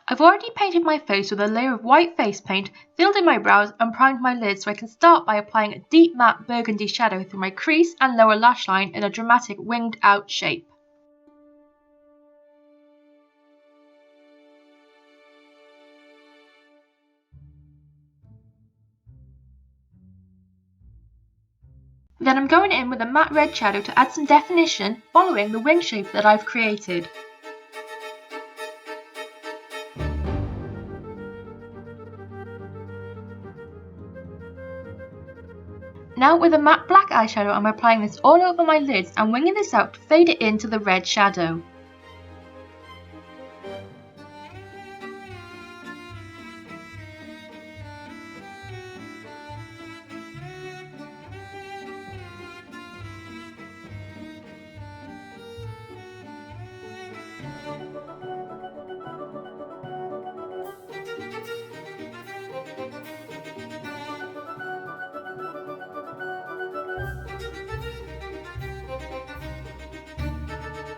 I've already painted my face with a layer of white face paint, filled in my brows and primed my lids, so I can start by applying a deep matte burgundy shadow through my crease and lower lash line in a dramatic winged out shape. Then I'm going in with a matte red shadow to add some definition, following the wing shape that I've created. Now with a matte black eyeshadow, I'm applying this all over my lids and winging this out to fade it into the red shadow.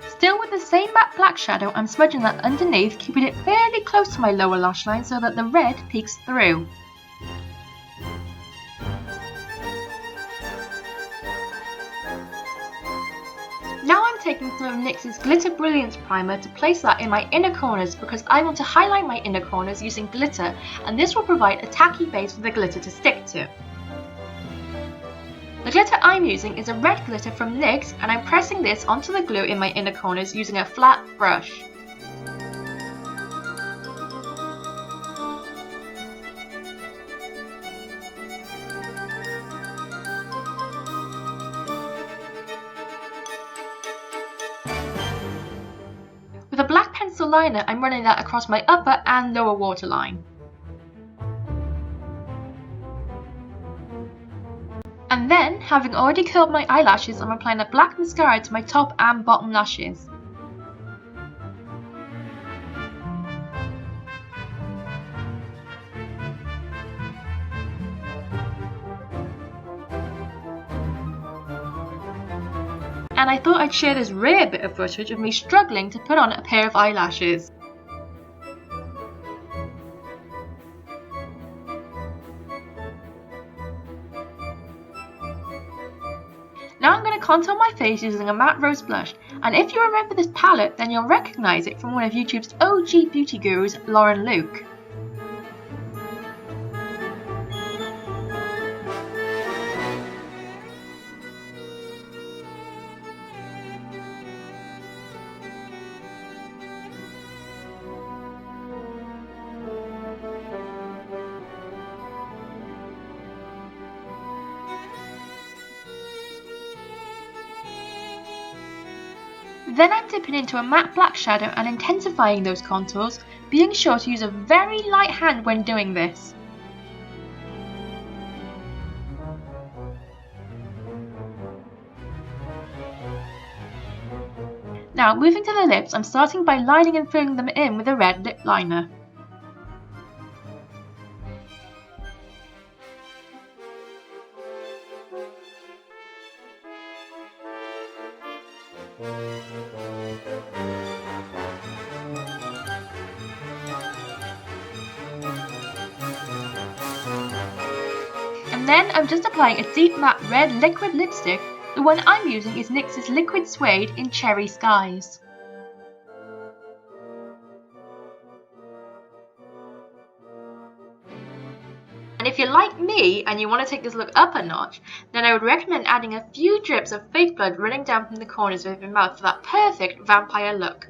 Still with the same matte black shadow, I'm smudging that underneath, keeping it fairly close to my lower lash line so that the red peeks through. Now I'm taking some of NYX's Glitter Brilliance Primer to place that in my inner corners because I want to highlight my inner corners using glitter, and this will provide a tacky base for the glitter to stick to. The glitter I'm using is a red glitter from NYX, and I'm pressing this onto the glue in my inner corners using a flat brush. With a black pencil liner, I'm running that across my upper and lower waterline. And then, having already curled my eyelashes, I'm applying a black mascara to my top and bottom lashes. And I thought I'd share this rare bit of footage of me struggling to put on a pair of eyelashes. Now I'm going to contour my face using a matte rose blush, and if you remember this palette, then you'll recognise it from one of YouTube's OG beauty gurus, Lauren Luke. Then I'm dipping into a matte black shadow and intensifying those contours, being sure to use a very light hand when doing this. Now moving to the lips, I'm starting by lining and filling them in with a red lip liner. And then I'm just applying a deep matte red liquid lipstick. The one I'm using is NYX's Liquid Suede in Cherry Skies. And if you're like me and you want to take this look up a notch, then I would recommend adding a few drips of fake blood running down from the corners of your mouth for that perfect vampire look.